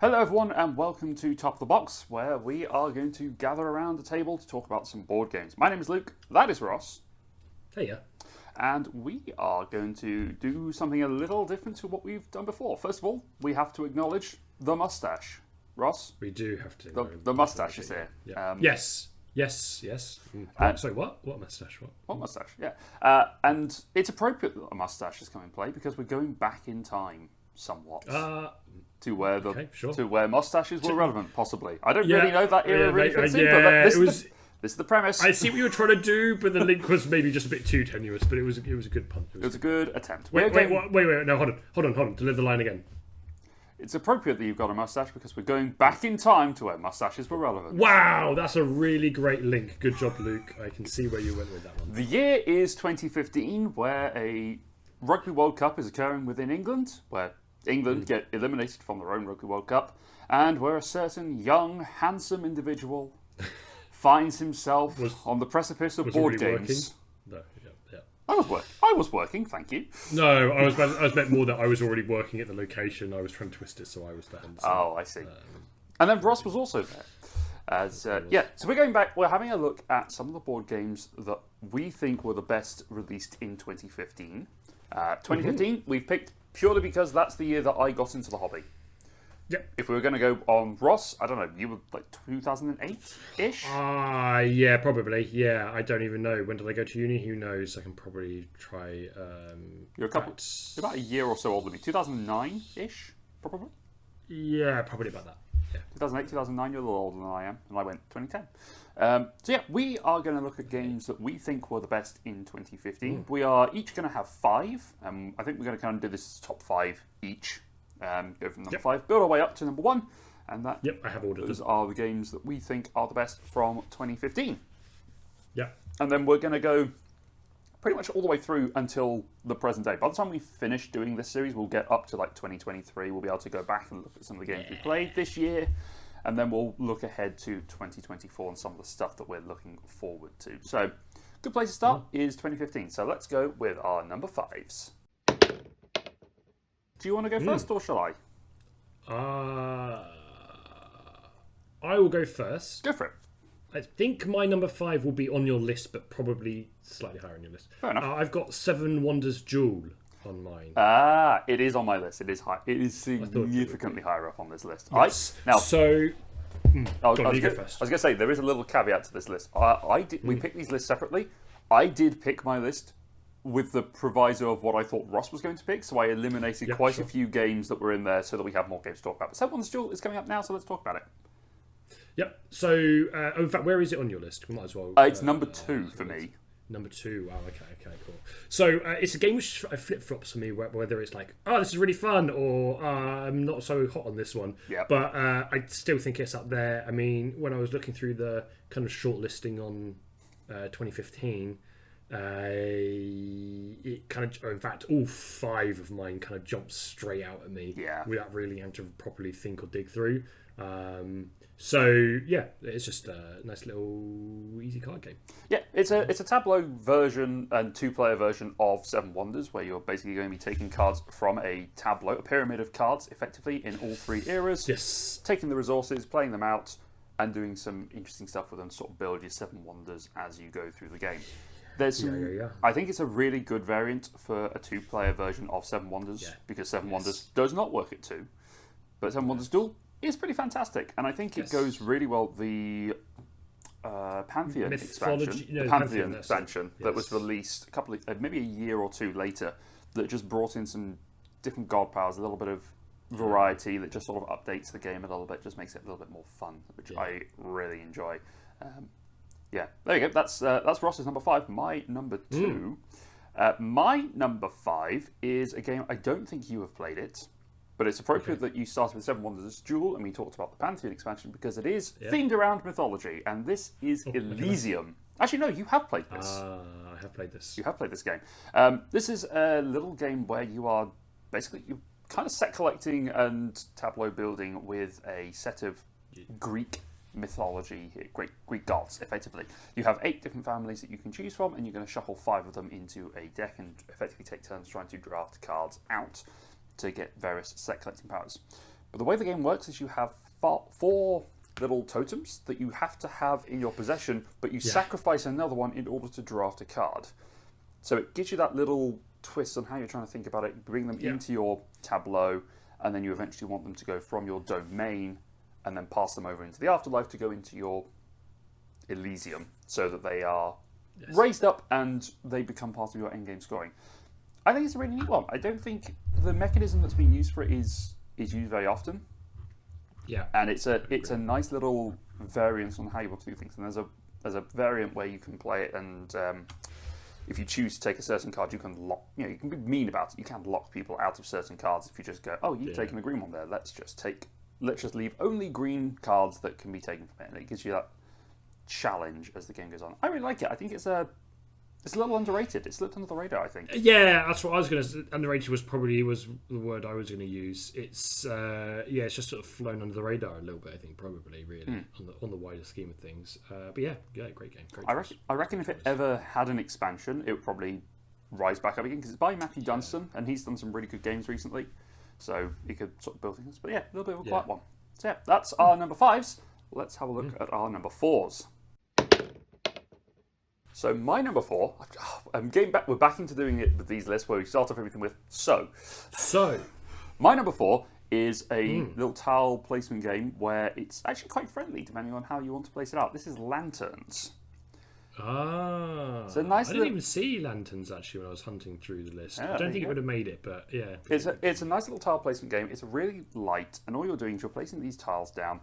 Hello, everyone, and welcome to Top of the Box, where we are going to gather around the table to talk about some board games. My name is Luke, that is Ross, Hey, yeah. and we are going to do something a little different to what we've done before. First of all, we have to acknowledge the mustache. Ross, We do have to. the mustache is here. Yeah. Yes. Sorry, what? What mustache? What? What mustache? Yeah. And it's appropriate that a mustache has come in play because we're going back in time somewhat. To where to where mustaches were relevant, possibly. I don't really know that era really fits in, but this is the premise. I see what you were trying to do, but the link was maybe just a bit too tenuous. But it was a good punt. It was a good attempt. Wait. No, hold on. Deliver the line again. It's appropriate that you've got a mustache because we're going back in time to where mustaches were relevant. Wow, that's a really great link. Good job, Luke. I can see where you went with that one. The year is 2015, where a Rugby World Cup is occurring within England, where England get eliminated from their own Rugby World Cup, and where a certain young, handsome individual finds himself on the precipice of board games. No, yeah. I was working, thank you. No, I was meant more that I was already working at the location. I was trying to twist it, so I was there. Oh, I see. And then Ross was also there. So we're going back. We're having a look at some of the board games that we think were the best released in 2015. 2015, we've picked purely because that's the year that I got into the hobby. Yep. If we were going to go on Ross, I don't know, you were like 2008-ish? Yeah, probably. Yeah, I don't even know. When did I go to uni? Who knows? I can probably try. You're about a year or so older than me. 2009-ish, probably? Yeah, probably about that. Yeah. 2008, 2009, you're a little older than I am, and I went 2010. We are going to look at games that we think were the best in 2015. We are each going to have 5. I think we're going to kind of do this top 5 each. Go from number 5, build our way up to number 1, and that. Yep, I have ordered. Those are the games that we think are the best from 2015. Yeah. And then we're going to go pretty much all the way through until the present day. By the time we finish doing this series, we'll get up to like 2023. We'll be able to go back and look at some of the games we played this year. And then we'll look ahead to 2024 and some of the stuff that we're looking forward to. So, good place to start is 2015. So let's go with our number 5s. Do you want to go first or shall I? I will go first. Go for it. I think my number 5 will be on your list, but probably slightly higher on your list. Fair enough. I've got Seven Wonders Duel on mine. It is on my list. It is high. It is significantly higher up on this list. Yes. Now, so, I was you going go first. to say there is a little caveat to this list. We picked these lists separately. I did pick my list with the proviso of what I thought Ross was going to pick, so I eliminated quite a few games that were in there so that we have more games to talk about. But Seven Wonders Duel is coming up now, so let's talk about it. Yep. So, in fact, where is it on your list? We might as well. It's number 2 for me. Number 2. Wow. Okay. Cool. So it's a game which flip flops for me, whether it's like, oh, this is really fun, or I'm not so hot on this one. Yeah. But I still think it's up there. I mean, when I was looking through the kind of shortlisting on 2015, it kind of, in fact, all 5 of mine kind of jumped straight out at me without really having to properly think or dig through. It's just a nice little easy card game. Yeah, it's a tableau version and 2-player version of Seven Wonders, where you're basically going to be taking cards from a tableau, a pyramid of cards, effectively in all 3 eras. Yes. Taking the resources, playing them out, and doing some interesting stuff with them. Sort of build your 7 Wonders as you go through the game. There's some, I think it's a really good variant for a 2-player version of Seven Wonders because Seven Wonders does not work at 2, but Seven Wonders Duel is pretty fantastic, and I think it goes really well. The Pantheon expansion, that was released a couple of maybe a year or 2 later, that just brought in some different god powers, a little bit of variety that just sort of updates the game a little bit, just makes it a little bit more fun, which I really enjoy. There you go. That's Ross's number 5. My number 2. My number 5 is a game I don't think you have played it, but it's appropriate that you started with Seven Wonders Duel, and we talked about the Pantheon expansion because it is themed around mythology, and this is Elysium. Actually, no, you have played this. I have played this. You have played this game. This is a little game where you are basically you're kind of set collecting and tableau building with a set of Greek mythology, Greek gods, effectively. You have 8 different families that you can choose from, and you're going to shuffle 5 of them into a deck and effectively take turns trying to draft cards out to get various set collecting powers. But the way the game works is you have four little totems that you have to have in your possession, but you sacrifice another one in order to draft a card. So it gives you that little twist on how you're trying to think about it. You bring them into your tableau, and then you eventually want them to go from your domain and then pass them over into the afterlife to go into your Elysium, so that they are raised up and they become part of your endgame scoring. I think it's a really neat one. I don't think the mechanism that's being used for it is used very often. Yeah, and it's a nice little variance on how you want to do things. And there's a variant where you can play it, and if you choose to take a certain card, you can lock. You can be mean about it. You can lock people out of certain cards if you just go, oh, you've taken a green one there. Let's just leave only green cards that can be taken from it, and it gives you that challenge as the game goes on. I really like it. I think it's a little underrated. It slipped under the radar, I think. Yeah, that's what I was going to say. Underrated was the word I was going to use. It's it's just sort of flown under the radar a little bit, I think, probably, really, on the wider scheme of things. But yeah, great game. I reckon if it ever had an expansion, it would probably rise back up again, because it's by Matthew Dunstan, and he's done some really good games recently. So he could sort of build things. But yeah, a little bit of a quiet one. So yeah, that's our number 5s. Let's have a look at our number 4s. So my number 4, we're back into doing it with these lists where we start off everything with so. My number 4 is a little tile placement game where it's actually quite friendly depending on how you want to place it out. This is Lanterns. So nice. I didn't even see Lanterns actually when I was hunting through the list. I don't think it would have made it, but yeah. It's a nice little tile placement game. It's really light, and all you're doing is you're placing these tiles down.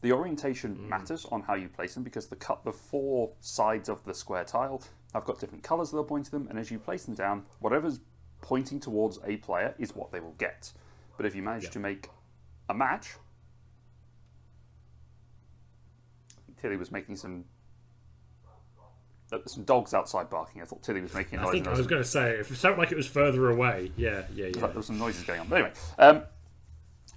The orientation matters on how you place them, because the 4 sides of the square tile have got different colours that are pointing to them, and as you place them down, whatever's pointing towards a player is what they will get. But if you manage to make a match... Tilly was making some dogs outside barking. I thought Tilly was making a noise. I was going to say, if it sounded like it was further away. Yeah. Like there was some noises going on. But anyway,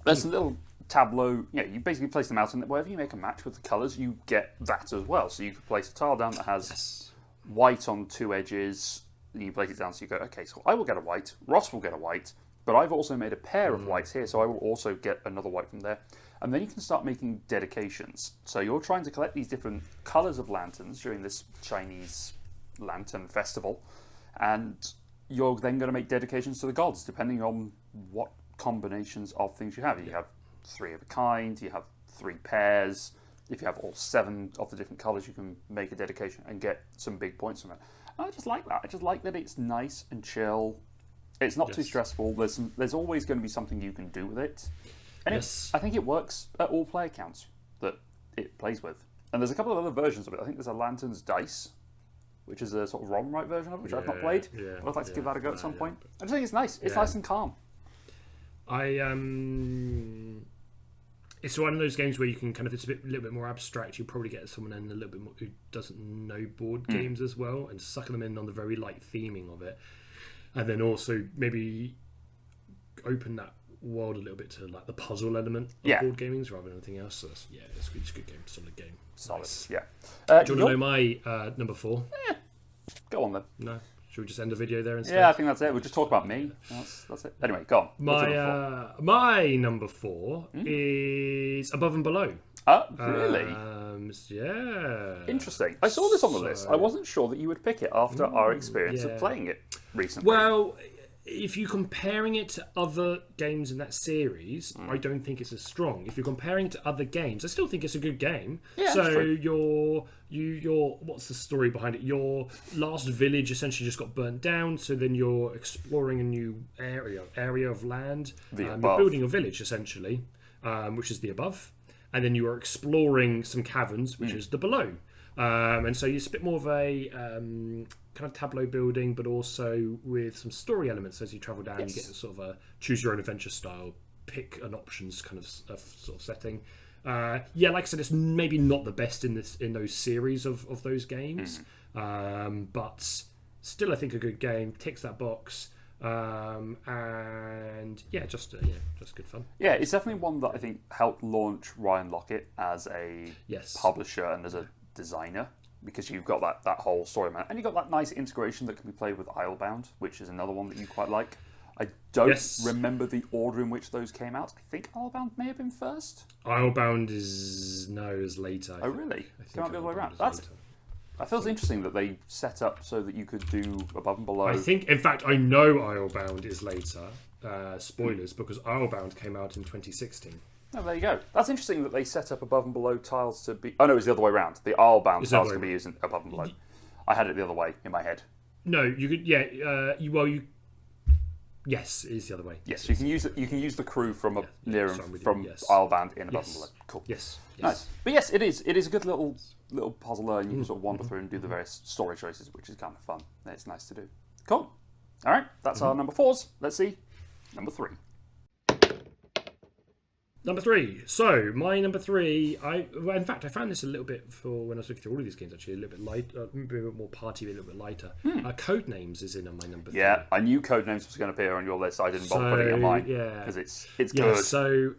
there's some little tableau. You basically place them out, and wherever you make a match with the colours, you get that as well. So you could place a tile down that has white on 2 edges, and you place it down, so you go, okay, so I will get a white, Ross will get a white, but I've also made a pair of whites here, so I will also get another white from there. And then you can start making dedications. So you're trying to collect these different colours of lanterns during this Chinese lantern festival, and you're then going to make dedications to the gods, depending on what combinations of things you have. You have 3 of a kind, you have 3 pairs. If you have all 7 of the different colours, you can make a dedication and get some big points from it. And I just like that. I just like that it's nice and chill. It's not too stressful. There's always going to be something you can do with it. And I think it works at all player counts that it plays with. And there's a couple of other versions of it. I think there's a Lanterns Dice, which is a sort of ROM-right version of it, which I've not played. But I'd like to give that a go at some point. I just think it's nice. It's nice and calm. It's one of those games where you can it's a little bit more abstract. You probably get someone in a little bit more who doesn't know board games as well, and suck them in on the very light theming of it, and then also maybe open that world a little bit to like the puzzle element of board gamings rather than anything else. So it's a good game, solid game, solid. Nice. Yeah. Do you want to know my number 4? Go on then. No. Should we just end the video there instead? Yeah, I think that's it. We'll just talk about me. That's it. Anyway, go on. My number 4 is Above and Below. Really? Yeah. Interesting. I saw this on the list. I wasn't sure that you would pick it after our experience of playing it recently. Well, if you're comparing it to other games in that series, I don't think it's as strong. If you're comparing it to other games, I still think it's a good game. Yeah, so your what's the story behind it? Your last village essentially just got burnt down, so then you're exploring a new area of land. You're building a village essentially, which is the above, and then you are exploring some caverns, which is the below. And so it's a bit more of a kind of tableau building, but also with some story elements as you travel down. You get sort of a choose your own adventure style, pick an options kind of sort of setting. Like I said, it's maybe not the best in those series of those games, but still I think a good game, ticks that box. And just good fun. Yeah, it's definitely one that I think helped launch Ryan Lockett as a publisher and as a designer, because you've got that whole story, man, and you've got that nice integration that can be played with Islebound, which is another one that you quite like. I don't remember the order in which those came out. I think Islebound may have been first. Islebound is later. Oh, really? Came out the other way around. That feels interesting that they set up so that you could do above and below. I think, in fact, I know Islebound is later. Spoilers, because Islebound came out in 2016. Oh, there you go. That's interesting that they set up above and below tiles to be... Oh, no, it was the other way around. The Islebound tiles can be used above and below. I had it the other way in my head. No, you could... Yeah, Yes, it is the other way. Yes, you can use the crew from near from Islebound in above and below. Cool. Yes. Nice. But yes, it is a good little puzzler, and you can sort of wander through and do the various story choices, which is kind of fun. It's nice to do. Cool. All right, that's our number 4s. Let's see. Number 3. Number 3. So, my number 3, in fact, I found this a little bit for when I was looking through all of these games, actually, a little bit light, maybe a bit more party, a little bit lighter. Codenames is in on my number 3. Yeah, I knew Codenames was going to appear on your list. I didn't bother putting it on mine. Yeah. Because it's good. So,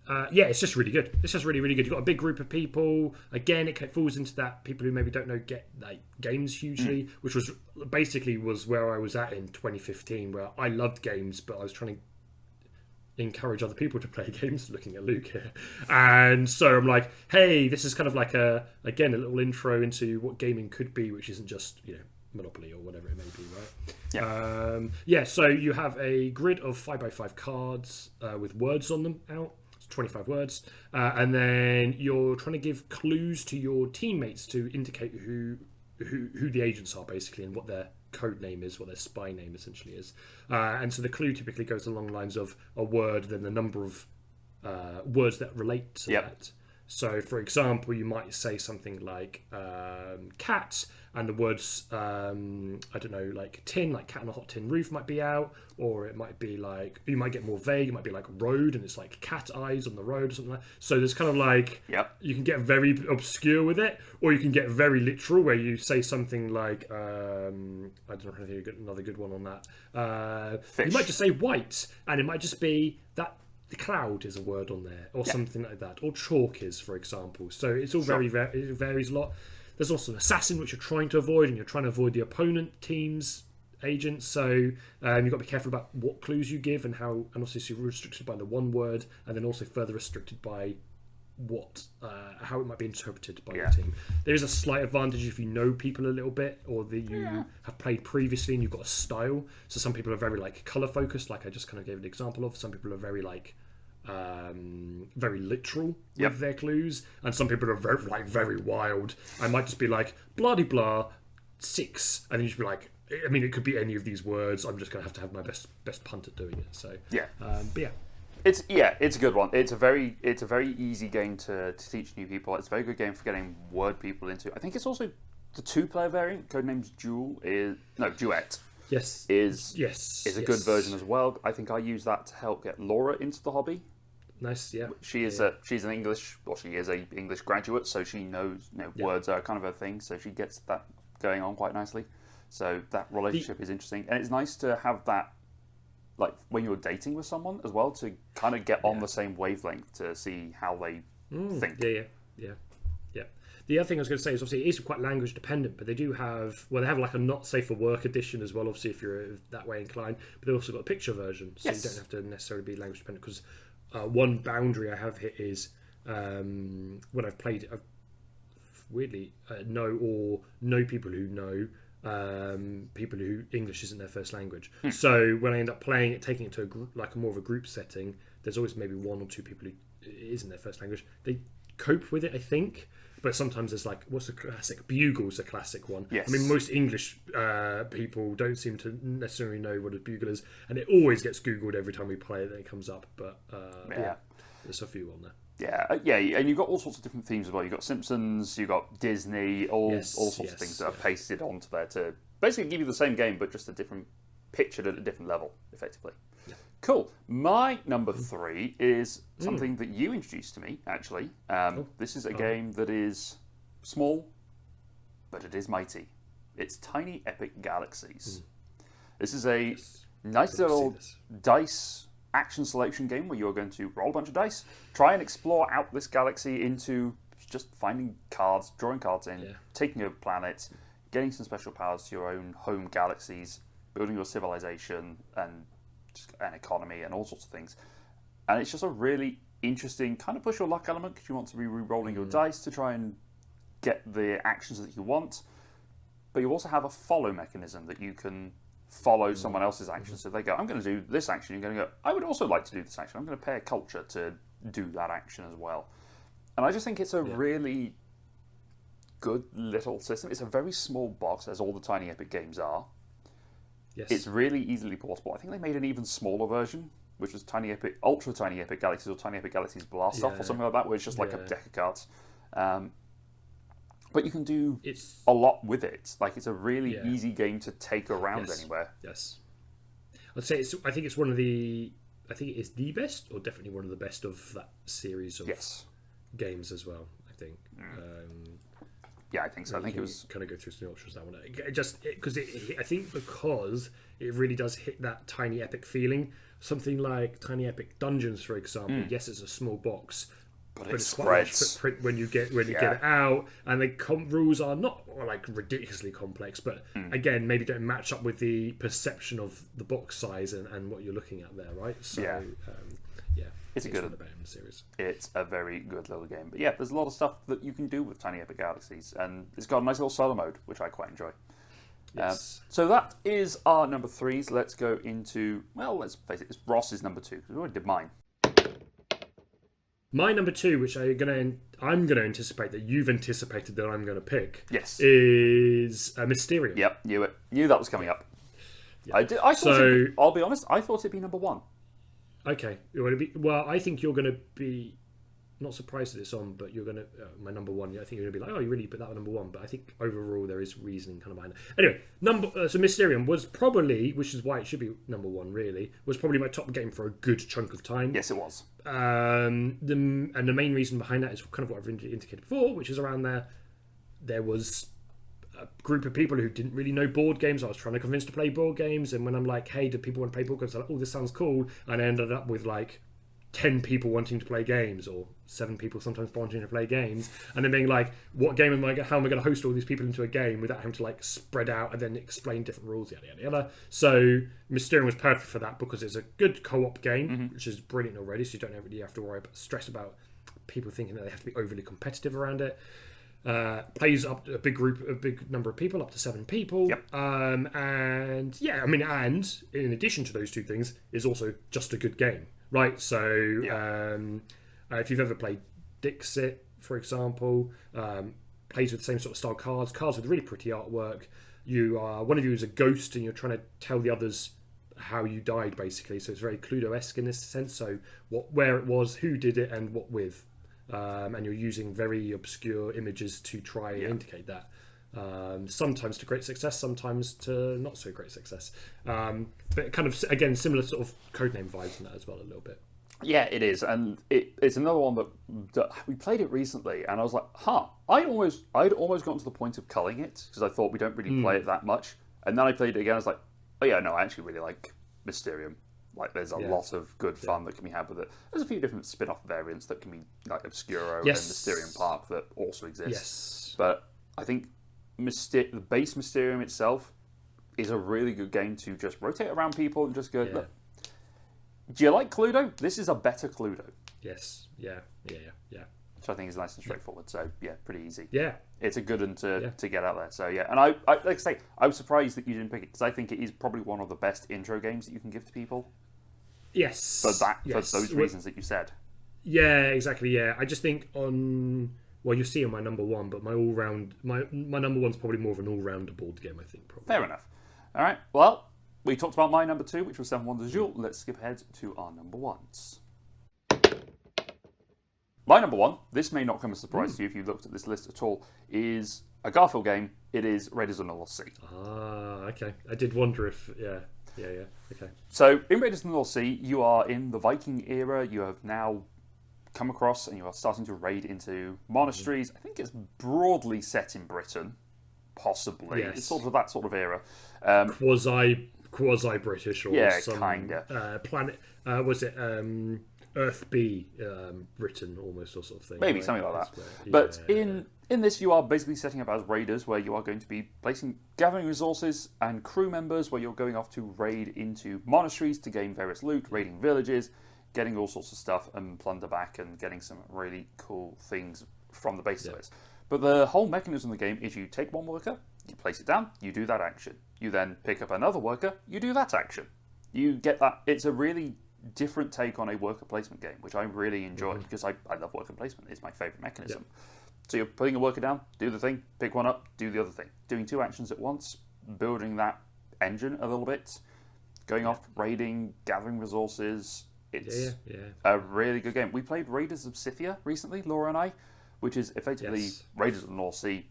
it's just really good. It's just really, really good. You've got a big group of people. Again, it falls into that people who maybe don't know get like games hugely, which was where I was at in 2015, where I loved games, but I was trying to encourage other people to play games, looking at Luke here. And so I'm like, hey, this is kind of like a little intro into what gaming could be, which isn't just, Monopoly or whatever it may be, right? Yeah. So you have a grid of 5x5 cards with words on them out. It's 25 words. And then you're trying to give clues to your teammates to indicate who the agents are, basically, and what their code name is, what their spy name essentially is. And so the clue typically goes along the lines of a word, then the number of words that relate to that. So, for example, you might say something like cat, and the words, like tin, like cat on a hot tin roof might be out, or it might be like, you might get more vague, it might be like road, and it's like cat eyes on the road or something like that. So there's kind of like, you can get very obscure with it, or you can get very literal, where you say something like, I don't know if I think another good one on that. You might just say white, and it might just be that the cloud is a word on there, or something like that, or chalk is, for example. So it's all it varies a lot. There's also an assassin, which you're trying to avoid, and you're trying to avoid the opponent team's agents. So you've got to be careful about what clues you give, and also you're restricted by the one word, and then also further restricted by how it might be interpreted by the team. There is a slight advantage if you know people a little bit, or that you have played previously and you've got a style. So some people are very like color focused, like I just kind of gave an example of. Some people are very like very literal with their clues, and some people are very wild. I might just be like blah de blah 6, and then you should be like, I mean, it could be any of these words. I'm just going to have my best punt at doing it. So but yeah. It's a good one. It's a very easy game to teach new people. It's a very good game for getting word people into. I think it's also the 2-player variant. Codenames Duet. Yes. Is a good version as well. I think I use that to help get Laura into the hobby. Nice, yeah. She's an English, she is a English graduate, so she knows words are kind of her thing. So she gets that going on quite nicely. So that relationship is interesting, and it's nice to have that. Like when you're dating with someone as well, to kind of get on the same wavelength to see how they think. Yeah. The other thing I was going to say is obviously it is quite language dependent, but they have like a not safe for work edition as well, obviously if you're that way inclined, but they've also got a picture version, so you don't have to necessarily be language dependent, because one boundary I have hit is when I've played it, I've weirdly know people who know people who English isn't their first language. So when I end up playing it, taking it to more of a group setting, there's always maybe one or two people who it isn't their first language. They cope with it, I think, but sometimes there's like, what's the classic? Bugle's a classic one. Yes. I mean, most English people don't seem to necessarily know what a bugle is, and it always gets Googled every time we play it and it comes up, but there's a few on there. Yeah, and you've got all sorts of different themes as well. You've got Simpsons, you've got Disney, all sorts of things that are pasted onto there to basically give you the same game, but just a different pictured at a different level, effectively. Yeah. Cool. My number 3 is something that you introduced to me, actually. This is a game that is small, but it is mighty. It's Tiny Epic Galaxies. This is a nice little dice action selection game where you're going to roll a bunch of dice, try and explore out this galaxy into just finding cards, drawing cards in, taking over planets, getting some special powers to your own home galaxies, building your civilization, and just an economy and all sorts of things. And it's just a really interesting kind of push your luck element because you want to be re-rolling your dice to try and get the actions that you want. But you also have a follow mechanism that you can follow someone else's actions. So they go, I'm going to do this action. You're going to go, I would also like to do this action. I'm going to pay a culture to do that action as well. And I just think it's a really good little system. It's a very small box, as all the Tiny Epic games are. Yes. It's really easily portable. I think they made an even smaller version, which was Ultra Tiny Epic Galaxies, or Tiny Epic Galaxies Blast Off, or something like that, where it's just like a deck of cards. But you can do a lot with it. Like, it's a really easy game to take around anywhere. Yes. I'd say I think it is the best, or definitely one of the best of that series of games as well, I think. Yeah, I think so. I think it was kind of go through some options that one. I think because it really does hit that Tiny Epic feeling. Something like Tiny Epic Dungeons, for example. Yes, it's a small box, but it's spreads. Quite a large footprint when you get it out, and the rules are not like ridiculously complex, but again, maybe don't match up with the perception of the box size and what you're looking at there, right? So, it's a good series. It's a very good little game. But yeah, there's a lot of stuff that you can do with Tiny Epic Galaxies, and it's got a nice little solo mode, which I quite enjoy. Yes. So that is our number 3s. Let's go into, well, let's face it, it's Ross's number 2, because we already did mine. My number 2, which I'm going to anticipate that you've anticipated that I'm going to pick, is Mysterium. Yep, knew that was coming up. Yep. I'll be honest, I thought it'd be number 1. Okay. Well, I think you're going to be not surprised that it's on, but you're going to my number 1. I think you're going to be like, oh, you really put that on number 1. But I think overall there is reasoning kind of behind it. Anyway, so Mysterium was probably, which is why it should be number 1. Really, was probably my top game for a good chunk of time. Yes, it was. And the main reason behind that is kind of what I've indicated before, which is around there was a group of people who didn't really know board games. I was trying to convince to play board games, and when I'm like, hey, do people want to play board games? They're like, oh, this sounds cool. And I ended up with like 10 people wanting to play games, or 7 people sometimes wanting to play games, and then being like, how am I going to host all these people into a game without having to like spread out and then explain different rules, yada yada yada. So Mysterium was perfect for that because it's a good co-op game, which is brilliant already, so you don't really have to stress about people thinking that they have to be overly competitive around it. Plays up a big number of people, up to 7 people. Yep. And in addition to those two things, is also just a good game, right? So if you've ever played Dixit, for example, plays with the same sort of style cards with really pretty artwork. One of you is a ghost, and you're trying to tell the others how you died, basically. So it's very Cluedo-esque in this sense. So where it was, who did it, and what with. And you're using very obscure images to try and indicate that. Sometimes to great success, sometimes to not so great success. But kind of, again, similar sort of codename vibes in that as well, a little bit. Yeah, it is. And it's another one that we played it recently, and I was like, I'd almost gotten to the point of culling it, because I thought we don't really play it that much. And then I played it again, I was like, oh yeah, no, I actually really like Mysterium. Like, there's a lot of good fun that can be had with it. There's a few different spin-off variants that can be, like Obscuro and Mysterium Park, that also exist. Yes. But I think the base Mysterium itself is a really good game to just rotate around people and just go, look, do you like Cluedo? This is a better Cluedo. Yes. Yeah. Which I think is nice and straightforward. So, yeah, pretty easy. Yeah. It's a good one to get out there. So, yeah. And I like I say, I was surprised that you didn't pick it, because I think it is probably one of the best intro games that you can give to people. Yes. For those reasons that you said. Yeah, exactly, yeah. I just think you'll see on my number 1, but my number 1's probably more of an all-rounder board game, I think, probably. Fair enough. All right, well, we talked about my number 2, which was Seven Wonders Duel. Let's skip ahead to our number 1s. My number 1, this may not come as a surprise to you if you looked at this list at all, is a Garfield game. It is Raiders of the North Sea. Ah, okay. I did wonder if, yeah, okay. So, in Raiders of the North Sea, you are in the Viking era. You have now come across, and you are starting to raid into monasteries. I think it's broadly set in Britain, possibly. Yes. It's sort of that sort of era. Quasi British, or some kinda. planet. Was it Earth B written almost, or sort of thing. Maybe something like that. But in this, you are basically setting up as raiders, where you are going to be gathering resources and crew members, where you're going off to raid into monasteries to gain various loot, raiding villages, getting all sorts of stuff and plunder back, and getting some really cool things from the base of it. But the whole mechanism of the game is you take one worker, you place it down, you do that action. You then pick up another worker, you do that action. You get that. It's a really different take on a worker placement game, which I really enjoy because I love worker placement. It's my favourite mechanism. So you're putting a worker down, do the thing, pick one up, do the other thing. Doing two actions at once, building that engine a little bit, going off, raiding, gathering resources. It's a really good game. We played Raiders of Scythia recently, Laura and I, which is effectively Raiders of the North Sea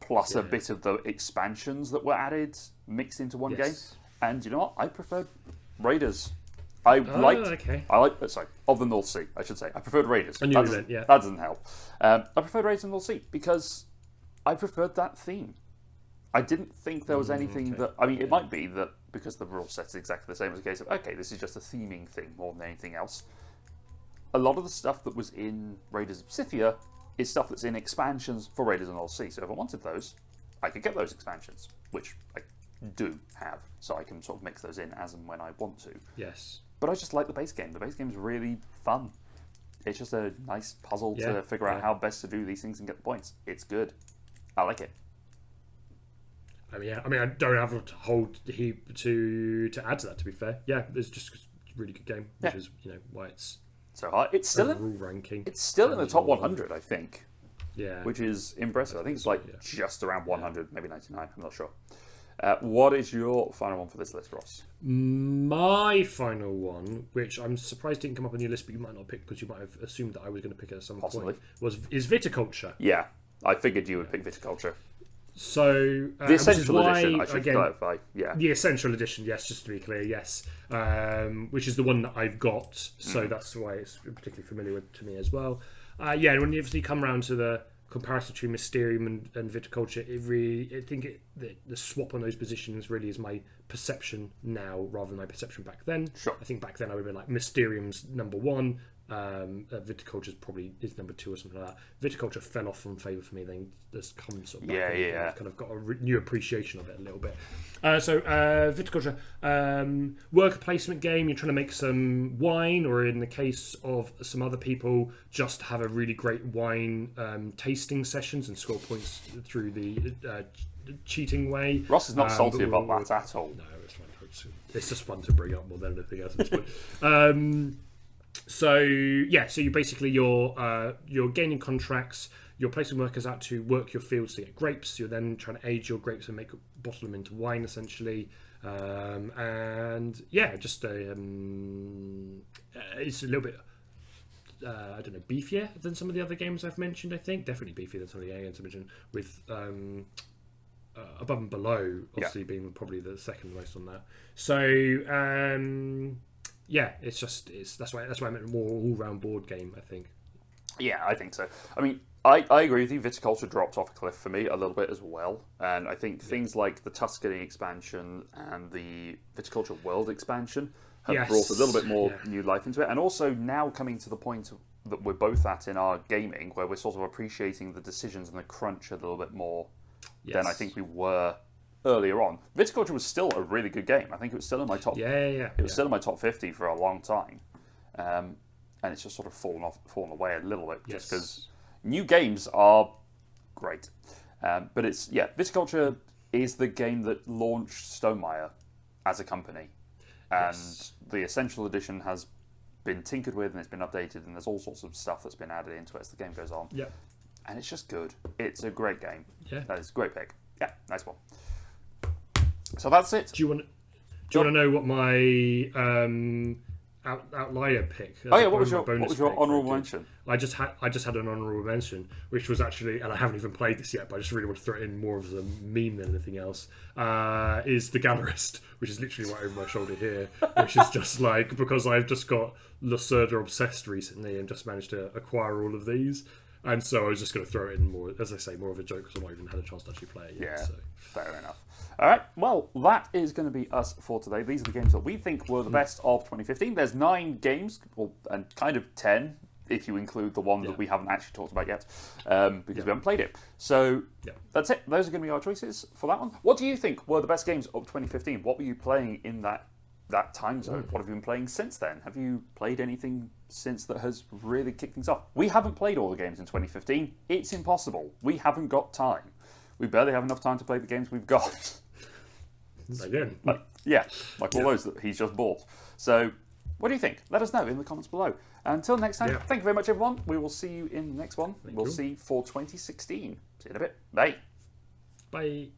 plus a bit of the expansions that were added mixed into one game. And you know what? I preferred Raiders. Of the North Sea, I should say. I preferred Raiders. That doesn't help. I preferred Raiders of the North Sea because I preferred that theme. I didn't think there was anything that... I mean, it might be that because the rule set is exactly the same as a case of, okay, this is just a theming thing more than anything else. A lot of the stuff that was in Raiders of Scythia is stuff that's in expansions for Raiders of the North Sea. So if I wanted those, I could get those expansions, which I do have. So I can sort of mix those in as and when I want to. Yes. But I just like the base game. The base game is really fun. It's just a nice puzzle to figure out how best to do these things and get the points. It's good. I like it. I mean, I don't have a whole heap to add to that. To be fair, it's just a really good game, which is why it's so high. It's still ranking. It's still in the top 100, I think. Yeah, which is impressive. I think it's like just around 100, maybe 99. I'm not sure. What is your final one for this list, Ross? My final one, which I'm surprised didn't come up on your list, but you might not pick because you might have assumed that I was going to pick it at some point, is Viticulture. Yeah, I figured you would pick Viticulture. So the essential edition, I should clarify. Yeah, the essential edition. Yes, just to be clear. Yes, which is the one that I've got. So that's why it's particularly familiar to me as well. When you obviously come around to the comparison between Mysterium and Viticulture, the swap on those positions really is my perception now rather than my perception back then. Sure. I think back then I would have been like Mysterium's number one. Viticulture probably is number two or something like that. Viticulture fell off from favour for me. Then there's come sort of back I've kind of got a new appreciation of it a little bit. Viticulture, worker placement game. You're trying to make some wine, or in the case of some other people, just have a really great wine tasting sessions and score points through the cheating way. Ross is not salty about that at all. No, it's fine. It's just fun to bring up more than anything else at this point. So you basically you're gaining contracts, you're placing workers out to work your fields to get grapes. You're then trying to age your grapes and bottle them into wine essentially, it's a little bit beefier than some of the other games I've mentioned. I think definitely beefier than some of the other games I mentioned, with Above and Below obviously being probably the second most on that. So. That's why I meant a more all-round board game, I think. Yeah, I think so. I mean, I agree with you. Viticulture dropped off a cliff for me a little bit as well. And I think things like the Tuscany expansion and the Viticulture World expansion have brought a little bit more new life into it. And also now coming to the point that we're both at in our gaming, where we're sort of appreciating the decisions and the crunch a little bit more than I think we were earlier on. Viticulture was still a really good game. I think it was still in my top. It was still in my top 50 for a long time, and it's just sort of fallen away a little bit just because new games are great. But it's Viticulture is the game that launched Stonemaier as a company, and the Essential Edition has been tinkered with and it's been updated, and there's all sorts of stuff that's been added into it as the game goes on. And it's just good. It's a great game. That is a great pick. Yeah, nice one. So that's it. Do you want to know what my outlier pick? What was your honourable mention? I just had an honourable mention, which was actually, and I haven't even played this yet, but I just really want to throw it in more of a meme than anything else. Is The Gallerist, which is literally right over my shoulder here, which is just like, because I've just got Lacerda obsessed recently and just managed to acquire all of these. And so I was just going to throw it in more, as I say, more of a joke because I've not even had a chance to actually play it yet. Yeah, so. fair enough. All right, well, that is going to be us for today. These are the games that we think were the best of 2015. There's 9 games, and kind of 10 if you include the one that we haven't actually talked about yet, because we haven't played it. So that's it. Those are going to be our choices for that one. What do you think were the best games of 2015? What were you playing in that time zone? What have you been playing since then? Have you played anything since that has really kicked things off? We haven't played all the games in 2015. It's impossible. We haven't got time. We barely have enough time to play the games we've got. Again. Like all those that he's just bought. So, what do you think? Let us know in the comments below. Until next time, thank you very much, everyone. We will see you in the next one. We'll see for 2016. See you in a bit. Bye. Bye.